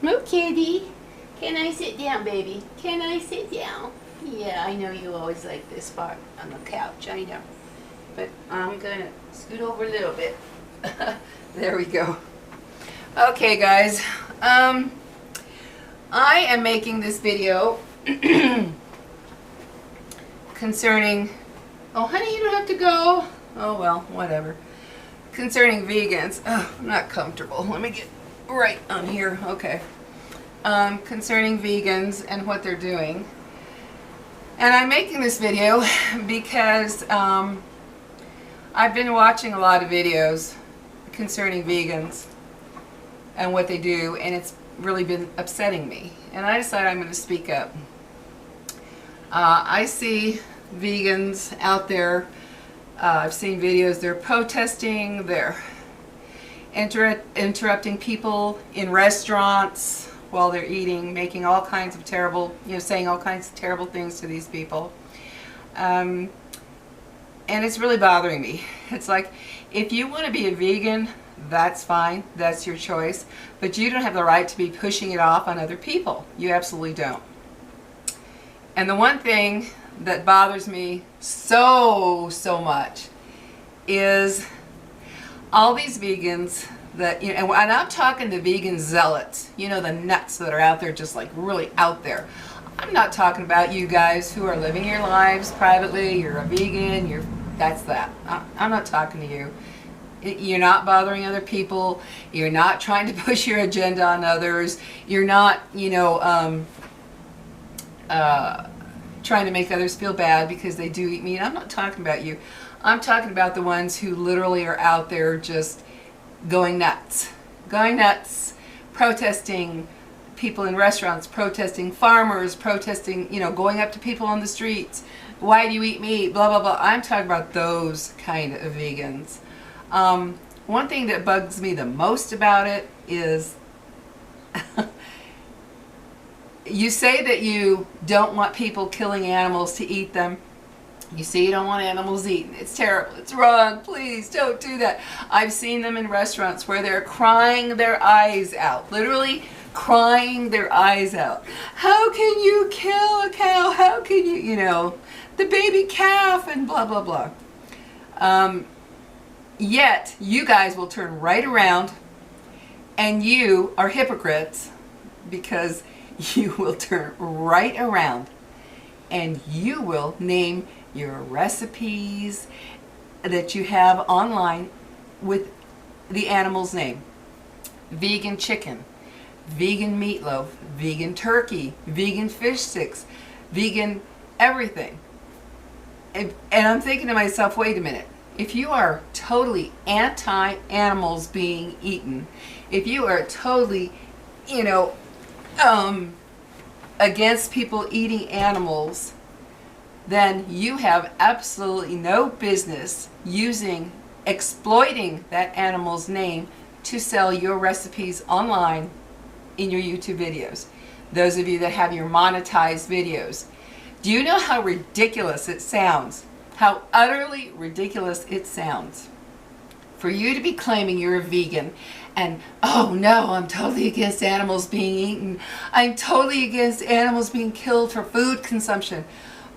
Move, kitty. Can I sit down, baby? Can I sit down? Yeah, I know you always like this spot on the couch. I know. But I'm going to scoot over a little bit. There we go. Okay, guys. I am making this video concerning... Oh, honey, you don't have to go. Oh, well, whatever. Concerning vegans. Oh, I'm not comfortable. Let me get right on here. Okay. Concerning vegans and what they're doing. And I'm making this video because I've been watching a lot of videos concerning vegans and what they do, and it's really been upsetting me. And I decided I'm going to speak up. I see vegans out there. I've seen videos, they're protesting, they're interrupting people in restaurants while they're eating, making all kinds of terrible, saying all kinds of terrible things to these people. And it's really bothering me. It's like, if you want to be a vegan, that's fine, that's your choice, but you don't have the right to be pushing it off on other people. You absolutely don't. And the one thing that bothers me so much is all these vegans that, and I'm talking the vegan zealots, the nuts that are out there just like really out there. I'm not talking about you guys who are living your lives privately, you're a vegan, that's that. I'm not talking to you. You're not bothering other people, you're not trying to push your agenda on others, you're not, trying to make others feel bad because they do eat meat. I'm not talking about you. I'm talking about the ones who literally are out there just going nuts, protesting people in restaurants, protesting farmers, protesting, going up to people on the streets. Why do you eat meat? Blah, blah, blah. I'm talking about those kind of vegans. One thing that bugs me the most about it is you say that you don't want people killing animals to eat them. You say you don't want animals eaten. It's terrible. It's wrong. Please don't do that. I've seen them in restaurants where they're crying their eyes out. Literally crying their eyes out. How can you kill a cow? How can you, the baby calf and blah, blah, blah. Yet, you guys will turn right around and you are hypocrites because you will turn right around and you will name your recipes that you have online with the animal's name. Vegan chicken, vegan meatloaf, vegan turkey, vegan fish sticks, vegan everything. And I'm thinking to myself, wait a minute. If you are totally anti-animals being eaten, if you are totally, against people eating animals, then you have absolutely no business exploiting that animal's name to sell your recipes online in your YouTube videos. Those of you that have your monetized videos. Do you know how ridiculous it sounds? How utterly ridiculous it sounds for you to be claiming you're a vegan and, oh no, I'm totally against animals being eaten. I'm totally against animals being killed for food consumption.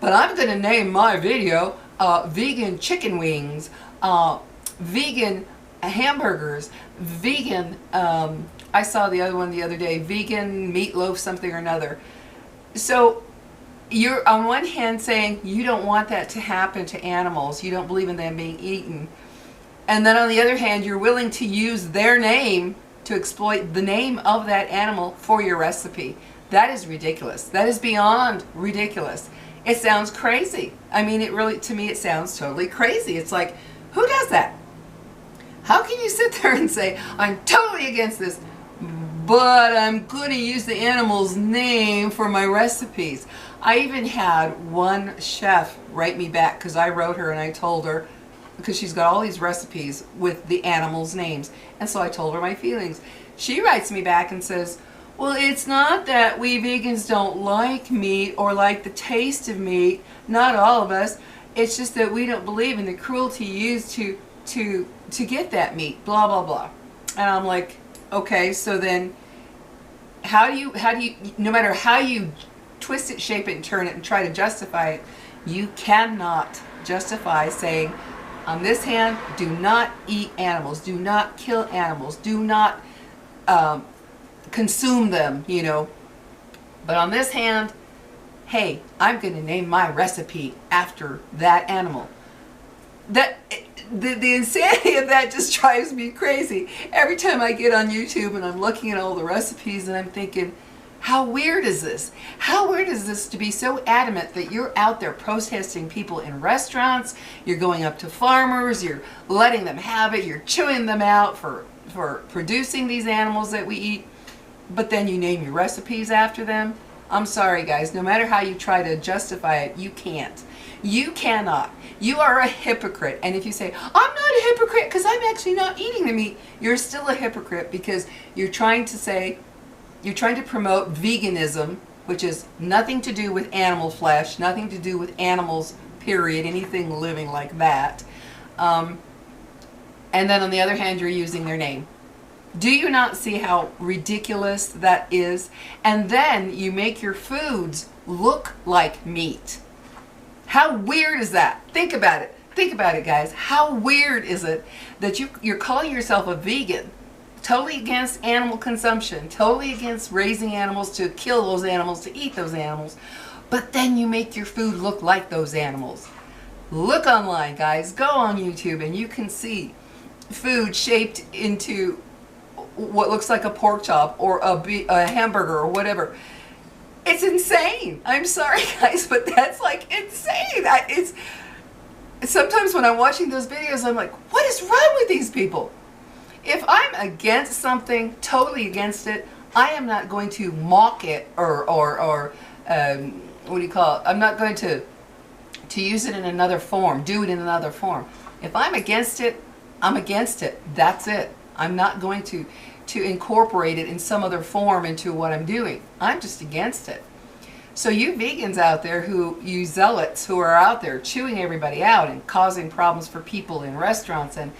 But I'm going to name my video vegan chicken wings, vegan hamburgers, vegan, I saw the other one the other day, vegan meatloaf something or another. So you're on one hand saying you don't want that to happen to animals, you don't believe in them being eaten, and then on the other hand you're willing to use their name to exploit the name of that animal for your recipe. That is ridiculous. That is beyond ridiculous. It sounds crazy. I mean, it really, to me, it sounds totally crazy. It's like, who does that? How can you sit there and say, I'm totally against this, but I'm going to use the animal's name for my recipes? I even had one chef write me back because I wrote her and I told her, because she's got all these recipes with the animals' names, and so I told her my feelings. She writes me back and says, well, it's not that we vegans don't like meat or like the taste of meat, not all of us, it's just that we don't believe in the cruelty used to get that meat, blah, blah, blah. And I'm like, okay, so then how do you, no matter how you twist it, shape it, and turn it and try to justify it, you cannot justify saying, on this hand, do not eat animals, do not kill animals, do not consume them, you know. But on this hand, hey, I'm going to name my recipe after that animal. That the insanity of that just drives me crazy. Every time I get on YouTube and I'm looking at all the recipes and I'm thinking, how weird is this? How weird is this to be so adamant that you're out there protesting people in restaurants, you're going up to farmers, you're letting them have it, you're chewing them out for producing these animals that we eat, but then you name your recipes after them? I'm sorry guys, no matter how you try to justify it, you can't. You cannot. You are a hypocrite. And if you say, I'm not a hypocrite because I'm actually not eating the meat, you're still a hypocrite because you're trying to promote veganism, which is nothing to do with animal flesh, nothing to do with animals, period, anything living like that. And then on the other hand, you're using their name. Do you not see how ridiculous that is? And then you make your foods look like meat. How weird is that? Think about it. Think about it, guys. How weird is it that you're calling yourself a vegan, totally against animal consumption, totally against raising animals to kill those animals, to eat those animals, but then you make your food look like those animals? Look online, guys. Go on YouTube and you can see food shaped into what looks like a pork chop or a hamburger or whatever. It's insane. I'm sorry, guys, but that's like insane. That is. Sometimes when I'm watching those videos, I'm like, what is wrong with these people? If I'm against something, totally against it, I am not going to mock it or what do you call it? I'm not going to use it in another form, do it in another form. If I'm against it, I'm against it. That's it. I'm not going to incorporate it in some other form into what I'm doing. I'm just against it. So you vegans out there, you zealots who are out there chewing everybody out and causing problems for people in restaurants and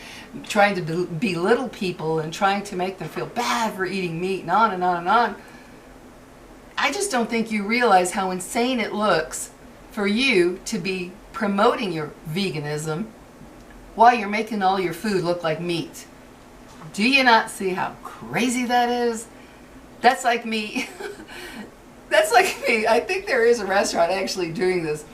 trying to belittle people and trying to make them feel bad for eating meat and on and on and on. I just don't think you realize how insane it looks for you to be promoting your veganism while you're making all your food look like meat. Do you not see how crazy that is? That's like me. That's like me. I think there is a restaurant actually doing this.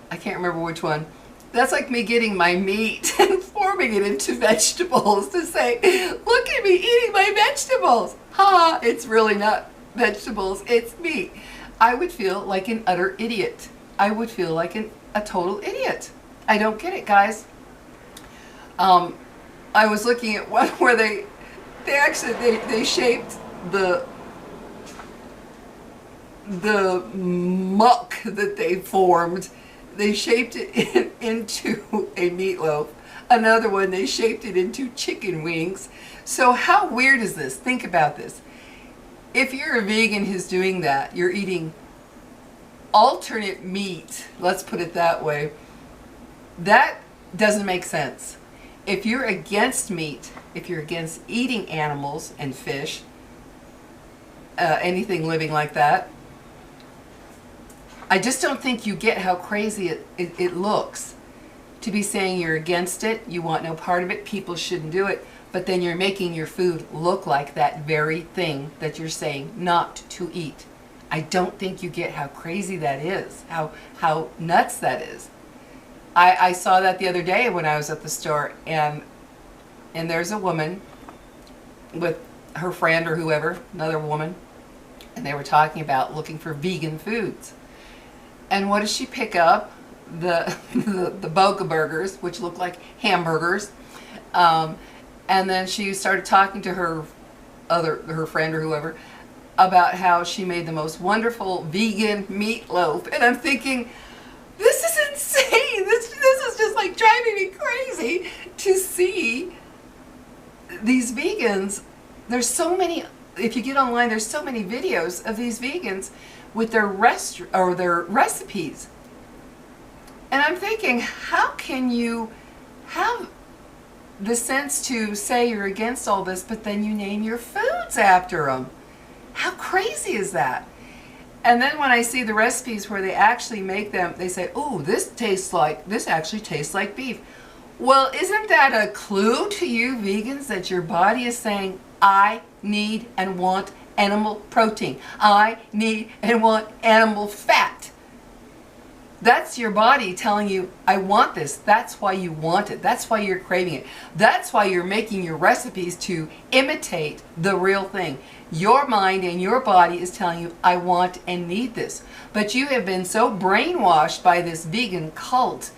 I can't remember which one. That's like me getting my meat and forming it into vegetables to say, look at me eating my vegetables. Ha, it's really not vegetables, it's meat. I would feel like an utter idiot. I would feel like a total idiot. I don't get it, guys. I was looking at one where they shaped the muck that they formed. They shaped it into a meatloaf. Another one, they shaped it into chicken wings. So how weird is this? Think about this. If you're a vegan who's doing that, you're eating alternate meat, let's put it that way, that doesn't make sense. If you're against meat, if you're against eating animals and fish, anything living like that, I just don't think you get how crazy it looks to be saying you're against it, you want no part of it, people shouldn't do it, but then you're making your food look like that very thing that you're saying not to eat. I don't think you get how crazy that is, how nuts that is. I saw that the other day when I was at the store, and there's a woman with her friend or whoever, another woman, and they were talking about looking for vegan foods. And what does she pick up? The Boga burgers, which look like hamburgers. And then she started talking to her friend or whoever about how she made the most wonderful vegan meatloaf. And I'm thinking, this is insane. This is just like driving me crazy to see these vegans. There's so many, if you get online, there's so many videos of these vegans with their recipes. And I'm thinking, how can you have the sense to say you're against all this, but then you name your foods after them? How crazy is that? And then when I see the recipes where they actually make them, they say, "Oh, this actually tastes like beef." Well, isn't that a clue to you vegans that your body is saying, "I need and want animal protein. I need and want animal fat"? That's your body telling you, "I want this." That's why you want it. That's why you're craving it. That's why you're making your recipes to imitate the real thing. Your mind and your body is telling you, "I want and need this." But you have been so brainwashed by this vegan cult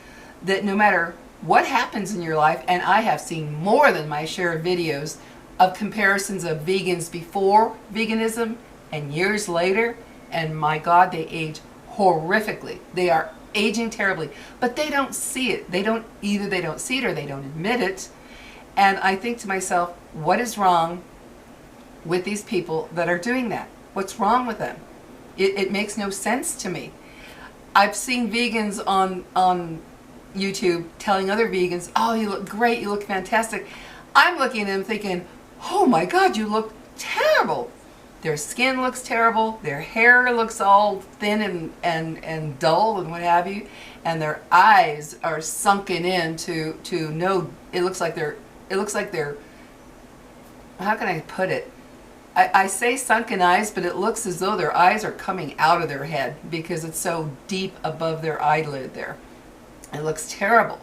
that no matter what happens in your life, and I have seen more than my share of videos of comparisons of vegans before veganism and years later, and my God, they age horrifically. They are aging terribly, but they don't see it. Either they don't see it or they don't admit it. And I think to myself, what is wrong with these people that are doing that? What's wrong with them? It makes no sense to me. I've seen vegans on YouTube telling other vegans, "Oh, you look great, you look fantastic." I'm looking at them thinking, "Oh my God, you look terrible." Their skin looks terrible, their hair looks all thin and dull and what have you, and their eyes are sunken in to no, it looks like they're, how can I put it? I say sunken eyes, but it looks as though their eyes are coming out of their head because it's so deep above their eyelid there. It looks terrible.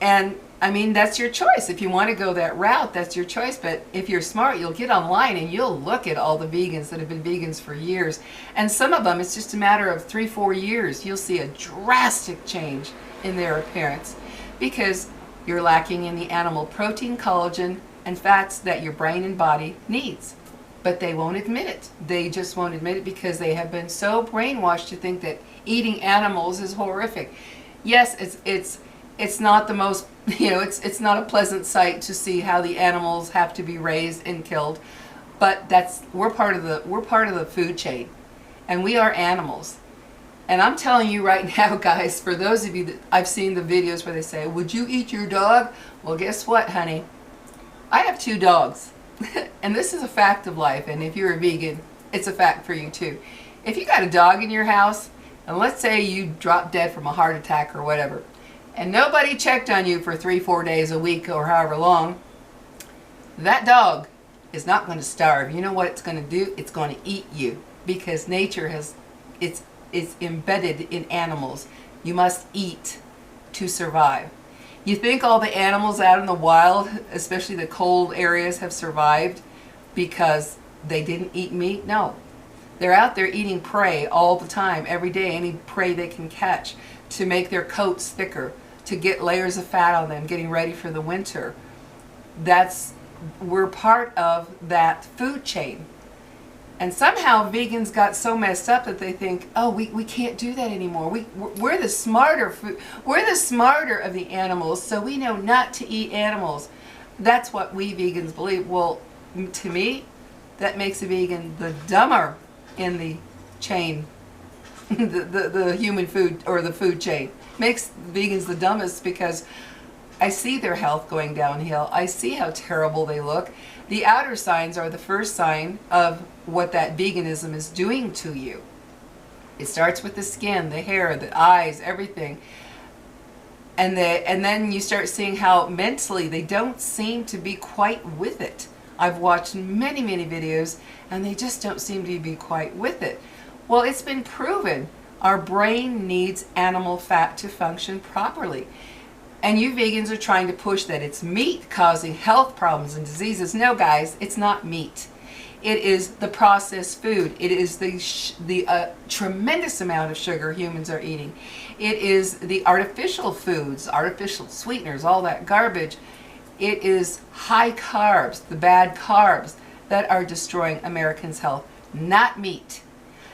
And I mean, that's your choice. If you want to go that route, that's your choice. But if you're smart, you'll get online and you'll look at all the vegans that have been vegans for years. And some of them, it's just a matter of 3-4 years. You'll see a drastic change in their appearance because you're lacking in the animal protein, collagen, and fats that your brain and body needs. But they won't admit it. They just won't admit it because they have been so brainwashed to think that eating animals is horrific. Yes, it's not the most, it's not a pleasant sight to see how the animals have to be raised and killed, but we're part of the food chain, and we are animals. And I'm telling you right now, guys, for those of you that I've seen the videos where they say, "Would you eat your dog?" Well, guess what, honey? I have 2 dogs, and this is a fact of life. And if you're a vegan, it's a fact for you too. If you got a dog in your house, and let's say you drop dead from a heart attack or whatever, and nobody checked on you for 3-4 days a week or however long, that dog is not going to starve. You know what it's going to do? It's going to eat you, because nature has, it's embedded in animals. You must eat to survive. You think all the animals out in the wild, especially the cold areas, have survived because they didn't eat meat? No. They're out there eating prey all the time, every day, any prey they can catch, to make their coats thicker, to get layers of fat on them, getting ready for the winter. We're part of that food chain. And somehow vegans got so messed up that they think, "Oh, we can't do that anymore. We're the smarter food. We're the smarter of the animals, so we know not to eat animals." That's what we vegans believe. Well, to me, that makes a vegan the dumber in the chain, the human food or the food chain. Makes vegans the dumbest because I see their health going downhill. I see how terrible they look. The outer signs are the first sign of what that veganism is doing to you. It starts with the skin, the hair, the eyes, everything. And then you start seeing how mentally they don't seem to be quite with it. I've watched many, many videos and they just don't seem to be quite with it. Well, it's been proven our brain needs animal fat to function properly. And you vegans are trying to push that it's meat causing health problems and diseases. No, guys, it's not meat. It is the processed food. It is the tremendous amount of sugar humans are eating. It is the artificial foods, artificial sweeteners, all that garbage. It is high carbs, the bad carbs that are destroying Americans' health, not meat.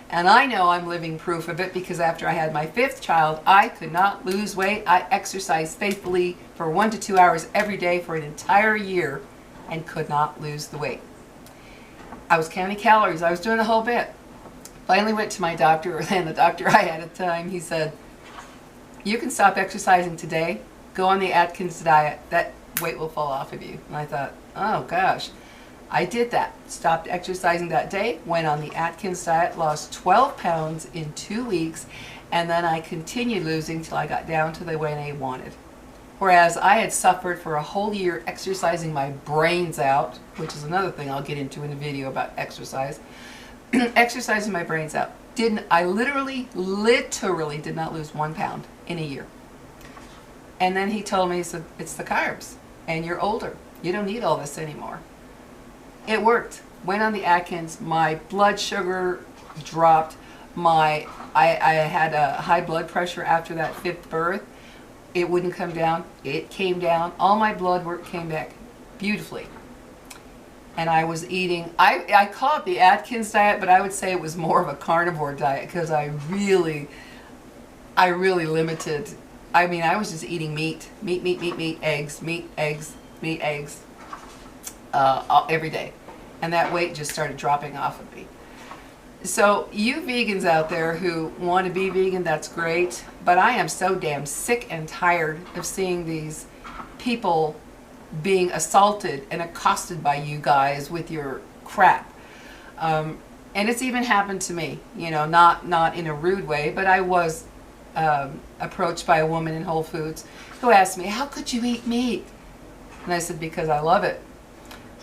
And I know I'm living proof of it because after I had my 5th child, I could not lose weight. I exercised faithfully for 1 to 2 hours every day for an entire year and could not lose the weight. I was counting calories. I was doing the whole bit. Finally went to my doctor, and the doctor I had at the time, he said, "You can stop exercising today. Go on the Atkins diet. That weight will fall off of you." And I thought, oh gosh. I did that. Stopped exercising that day, went on the Atkins diet, lost 12 pounds in 2 weeks, and then I continued losing till I got down to the weight I wanted. Whereas I had suffered for a whole year exercising my brains out, which is another thing I'll get into in a video about exercise. Exercising my brains out. I literally did not lose 1 pound in a year. And then he told me, he said, it's the carbs, and you're older. You don't need all this anymore. It worked. Went on the Atkins. My blood sugar dropped. I had a high blood pressure after that 5th birth. It wouldn't come down. It came down. All my blood work came back beautifully. And I was eating, I call it the Atkins diet, but I would say it was more of a carnivore diet because I really limited. I mean, I was just eating meat, eggs, every day. And that weight just started dropping off of me. So you vegans out there who want to be vegan, that's great. But I am so damn sick and tired of seeing these people being assaulted and accosted by you guys with your crap. And it's even happened to me, you know, not in a rude way, but I was approached by a woman in Whole Foods who asked me, how could you eat meat? And I said, because I love it.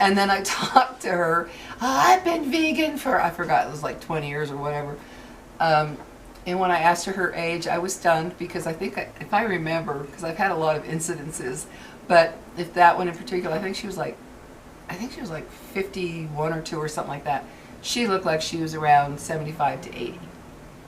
And then I talked to her, I've been vegan for, I forgot, it was like 20 years or whatever. And when I asked her age, I was stunned because I think, if I remember, because I've had a lot of incidences, but if that one in particular, I think she was like 51 or 2 or something like that. She looked like she was around 75 to 80.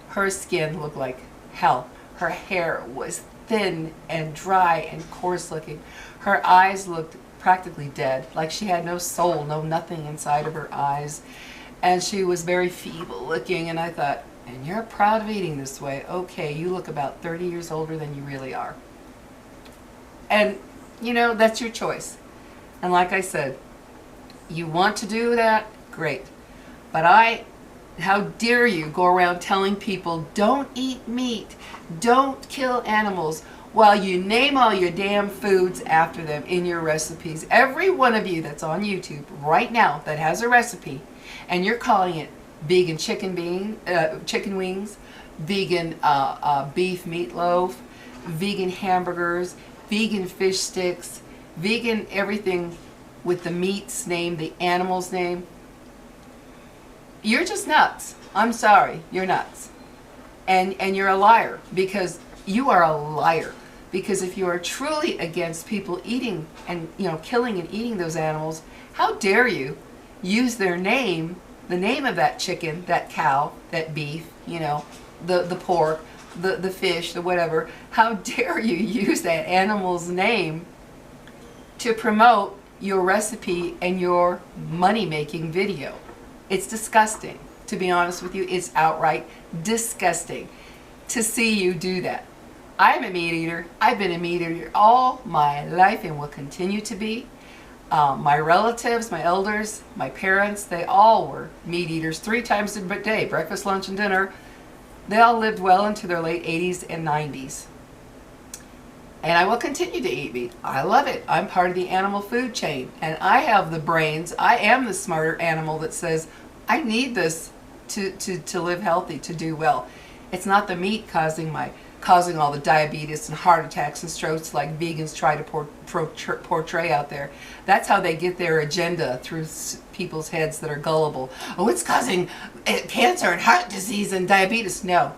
Her skin looked like hell. Her hair was thin and dry and coarse looking. Her eyes looked practically dead, like she had no soul, no nothing inside of her eyes. And she was very feeble looking, and I thought, and you're proud of eating this way. Okay, you look about 30 years older than you really are. And you know, that's your choice. And like I said, you want to do that, great. But how dare you go around telling people, don't eat meat, don't kill animals, while you name all your damn foods after them in your recipes. Every one of you that's on YouTube right now that has a recipe, and you're calling it vegan chicken wings, vegan beef meatloaf, vegan hamburgers, vegan fish sticks, vegan everything with the meat's name, the animal's name. You're just nuts. I'm sorry, you're nuts. And you're a liar, because you are a liar. Because if you are truly against people eating and, you know, killing and eating those animals, how dare you use their name, the name of that chicken, that cow, that beef, you know, the pork, the fish, the whatever. How dare you use that animal's name to promote your recipe and your money-making video? It's disgusting. To be honest with you, it's outright disgusting to see you do that. I'm a meat eater. I've been a meat eater all my life and will continue to be. My relatives, my elders, my parents, they all were meat eaters 3 times a day, breakfast, lunch, and dinner. They all lived well into their late 80s and 90s. And I will continue to eat meat. I love it. I'm part of the animal food chain. And I have the brains. I am the smarter animal that says, I need this to live healthy, to do well. It's not the meat causing all the diabetes and heart attacks and strokes like vegans try to portray out there. That's how they get their agenda through people's heads that are gullible. Oh, it's causing cancer and heart disease and diabetes. No,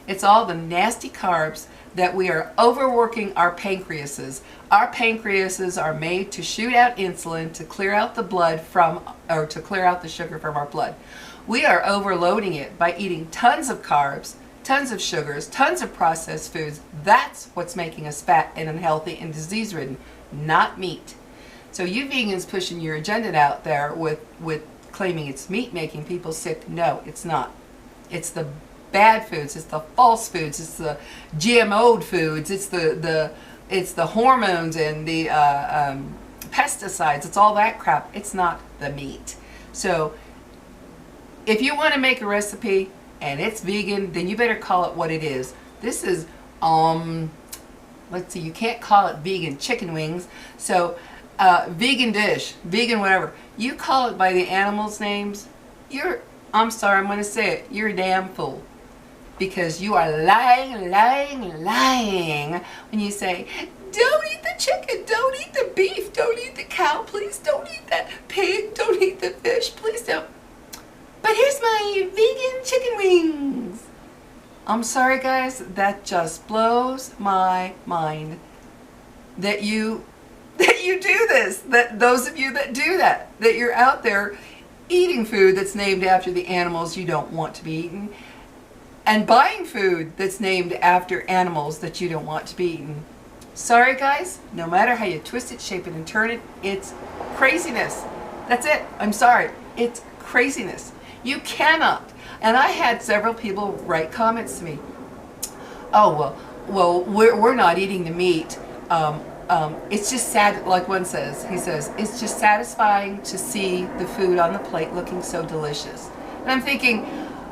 it's all the nasty carbs that we are overworking our pancreases. Our pancreases are made to shoot out insulin to clear out the blood to clear out the sugar from our blood. We are overloading it by eating tons of carbs, tons of sugars, tons of processed foods. That's what's making us fat and unhealthy and disease-ridden, not meat. So you vegans pushing your agenda out there with claiming it's meat making people sick, no, it's not. It's the bad foods, it's the false foods, it's the GMO'd foods, it's the hormones and the pesticides, it's all that crap. It's not the meat. So if you want to make a recipe and it's vegan, then you better call it what it is. This is, let's see, you can't call it vegan chicken wings. So vegan dish, vegan whatever. You call it by the animals' names, I'm sorry, I'm going to say it, you're a damn fool. Because you are lying, lying, lying when you say, don't eat the chicken, don't eat the beef, don't eat the cow, please don't eat that pig, don't eat the fish, please don't. But here's my vegan chicken wings. I'm sorry guys, that just blows my mind that you do this, that those of you that do that you're out there eating food that's named after the animals you don't want to be eaten, and buying food that's named after animals that you don't want to be eaten. Sorry guys, no matter how you twist it, shape it, and turn it, it's craziness. That's it. I'm sorry. It's craziness. You cannot. And I had several people write comments to me. Oh, well, we're not eating the meat. It's just sad, like one says, he says, it's just satisfying to see the food on the plate looking so delicious. And I'm thinking,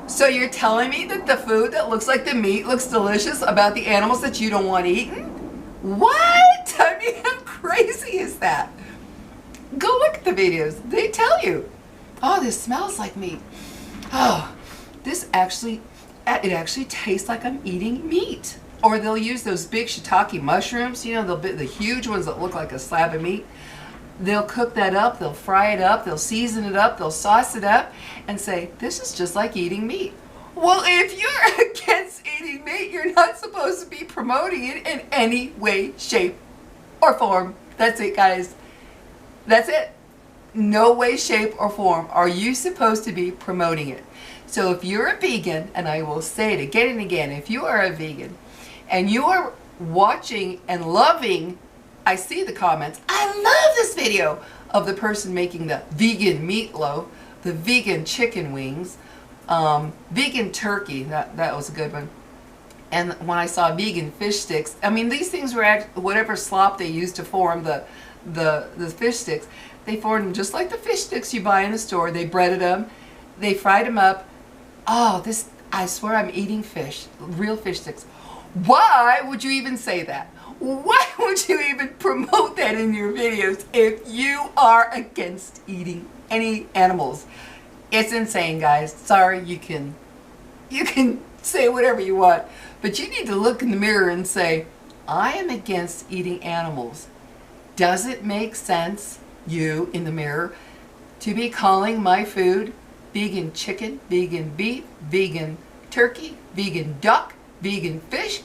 so you're telling me that the food that looks like the meat looks delicious about the animals that you don't want eaten? What? I mean, how crazy is that? Go look at the videos. They tell you, oh, this smells like meat. Oh, it actually tastes like I'm eating meat. Or they'll use those big shiitake mushrooms, you know, the huge ones that look like a slab of meat. They'll cook that up, they'll fry it up, they'll season it up, they'll sauce it up, and say, this is just like eating meat. Well, if you're against eating meat, you're not supposed to be promoting it in any way, shape, or form. That's it, guys. That's it. No way, shape, or form are you supposed to be promoting it. So if you're a vegan, and I will say it again and again, if you are a vegan, and you are watching and loving, I see the comments, I love this video of the person making the vegan meatloaf, the vegan chicken wings, vegan turkey, that was a good one. And when I saw vegan fish sticks, I mean, these things were whatever slop they used to form the fish sticks, they formed them just like the fish sticks you buy in the store. They breaded them, they fried them up. Oh, I swear I'm eating fish, real fish sticks. Why would you even say that? Why would you even promote that in your videos if you are against eating any animals? It's insane, guys. Sorry, you can say whatever you want, but you need to look in the mirror and say, I am against eating animals. Does it make sense, you in the mirror, to be calling my food vegan chicken, vegan beef, vegan turkey, vegan duck, vegan fish?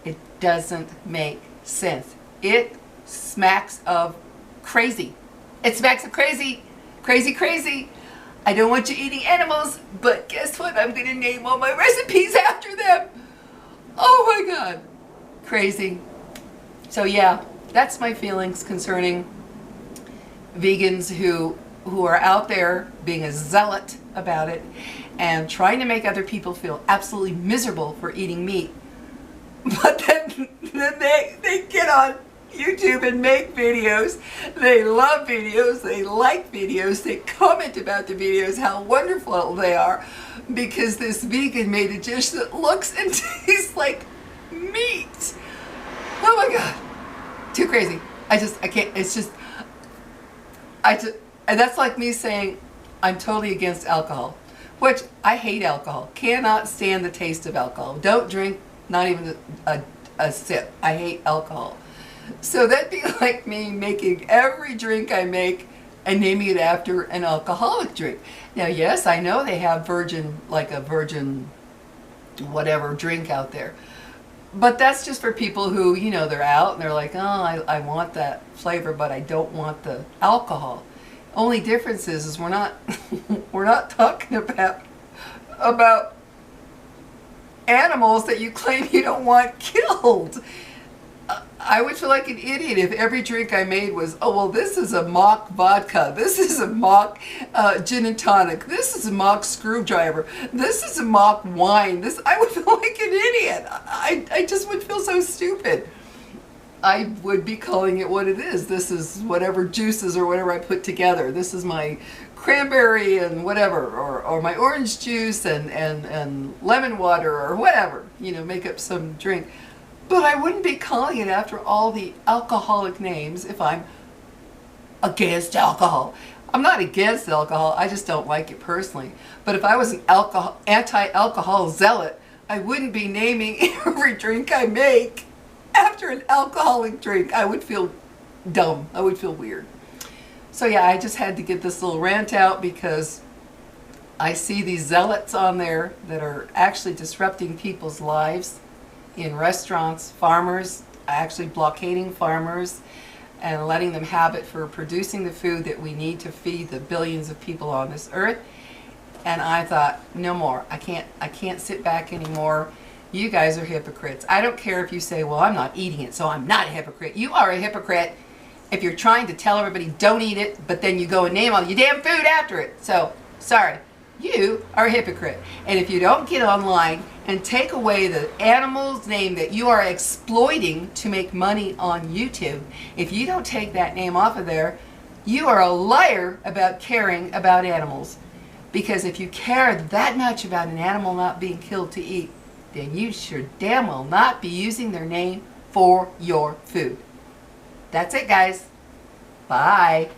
It doesn't make sense. It smacks of crazy. It smacks of crazy, crazy, crazy. I don't want you eating animals, but guess what? I'm going to name all my recipes after them. Oh my God. Crazy. So yeah, that's my feelings concerning vegans who are out there being a zealot about it and trying to make other people feel absolutely miserable for eating meat. But then they get on YouTube and make videos. They love videos. They like videos. They comment about the videos, how wonderful they are, because this vegan made a dish that looks and tastes like meat. Oh my God. Too crazy. I can't. It's just, and that's like me saying I'm totally against alcohol, which I hate alcohol. Cannot stand the taste of alcohol. Don't drink, not even a sip. I hate alcohol. So that'd be like me making every drink I make and naming it after an alcoholic drink. Now, yes, I know they have virgin, like a virgin whatever drink out there. But that's just for people who, you know, they're out and they're like, oh, I want that flavor, but I don't want the alcohol. Only difference is we're not we're not talking about animals that you claim you don't want killed. I would feel like an idiot if every drink I made was, oh, well, this is a mock vodka, this is a mock gin and tonic, this is a mock screwdriver, this is a mock wine. I would feel like an idiot. I just would feel so stupid. I would be calling it what it is. This is whatever juices or whatever I put together. This is my cranberry and whatever, or my orange juice and lemon water or whatever, you know, make up some drink. But I wouldn't be calling it after all the alcoholic names if I'm against alcohol. I'm not against alcohol, I just don't like it personally. But if I was an anti-alcohol zealot, I wouldn't be naming every drink I make after an alcoholic drink. I would feel dumb. I would feel weird. So yeah, I just had to get this little rant out because I see these zealots on there that are actually disrupting people's lives in restaurants, farmers, actually blockading farmers and letting them have it for producing the food that we need to feed the billions of people on this earth. And I thought, no more. I can't sit back anymore. You guys are hypocrites. I don't care if you say, well, I'm not eating it, so I'm not a hypocrite. You are a hypocrite if you're trying to tell everybody don't eat it, but then you go and name all your damn food after it. So, sorry. You are a hypocrite. And if you don't get online and take away the animal's name that you are exploiting to make money on YouTube, if you don't take that name off of there, you are a liar about caring about animals. Because if you care that much about an animal not being killed to eat, then you sure damn well not be using their name for your food. That's it, guys. Bye.